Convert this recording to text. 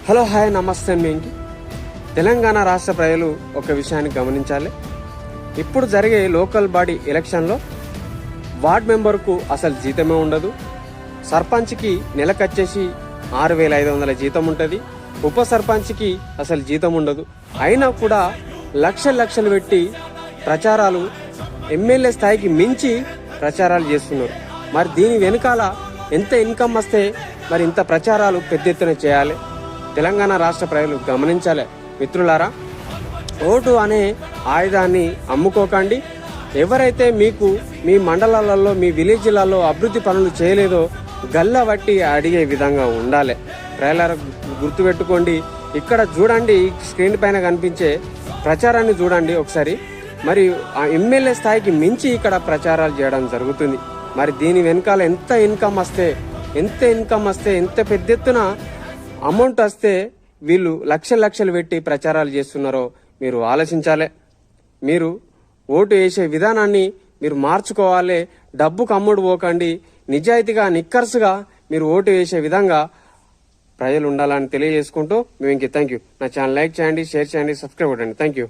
Hello hi నమస్తే మీకు. తెలంగాణ రాష్ట్ర ప్రజలు ఒక విషయాన్ని గమనించాలి. ఇప్పుడు జరిగే లోకల్ బాడీ ఎలక్షన్లో వార్డ్ మెంబర్కు అసలు జీతమే ఉండదు. సర్పంచ్కి నెలకొచ్చేసి 6,500 జీతం ఉంటుంది. ఉప సర్పంచ్కి అసలు జీతం ఉండదు. అయినా కూడా లక్షలు పెట్టి ప్రచారాలు ఎమ్మెల్యే స్థాయికి మించి ప్రచారాలు చేస్తున్నారు. మరి దీని వెనుకాల ఎంత ఇన్కమ్ వస్తే మరి ఇంత ప్రచారాలు పెద్ద ఎత్తున చేయాలి? తెలంగాణ రాష్ట్ర ప్రజలు గమనించాలి. మిత్రులారా, ఓటు అనే ఆయుధాన్ని అమ్ముకోకండి. ఎవరైతే మీకు మీ మండలాలలో మీ విలేజ్లలో అభివృద్ధి పనులు చేయలేదో గల్లా బట్టి అడిగే విధంగా ఉండాలి. ప్రజలారా గుర్తుపెట్టుకోండి. ఇక్కడ చూడండి, స్క్రీన్ పైన కనిపించే ప్రచారాన్ని చూడండి ఒకసారి. మరి ఆ ఎమ్మెల్యే స్థాయికి మించి ఇక్కడ ప్రచారాలు చేయడం జరుగుతుంది. మరి దీని వెనకాల ఎంత ఇన్కమ్ వస్తే ఎంత పెద్ద ఎత్తున అమౌంట్ వస్తే వీళ్ళు లక్షలు పెట్టి ప్రచారాలు చేస్తున్నారో మీరు ఆలోచించాలి. మీరు ఓటు వేసే విధానాన్ని మీరు మార్చుకోవాలి. డబ్బుకు అమ్ముడు పోకండి. నిజాయితీగా నిక్కర్సుగా మీరు ఓటు వేసే విధంగా ప్రజలు ఉండాలని తెలియజేసుకుంటూ మేము థ్యాంక్ యూ. నా ఛానల్ లైక్ చేయండి, షేర్ చేయండి, సబ్స్క్రైబ్ కొట్టండి. Thank you.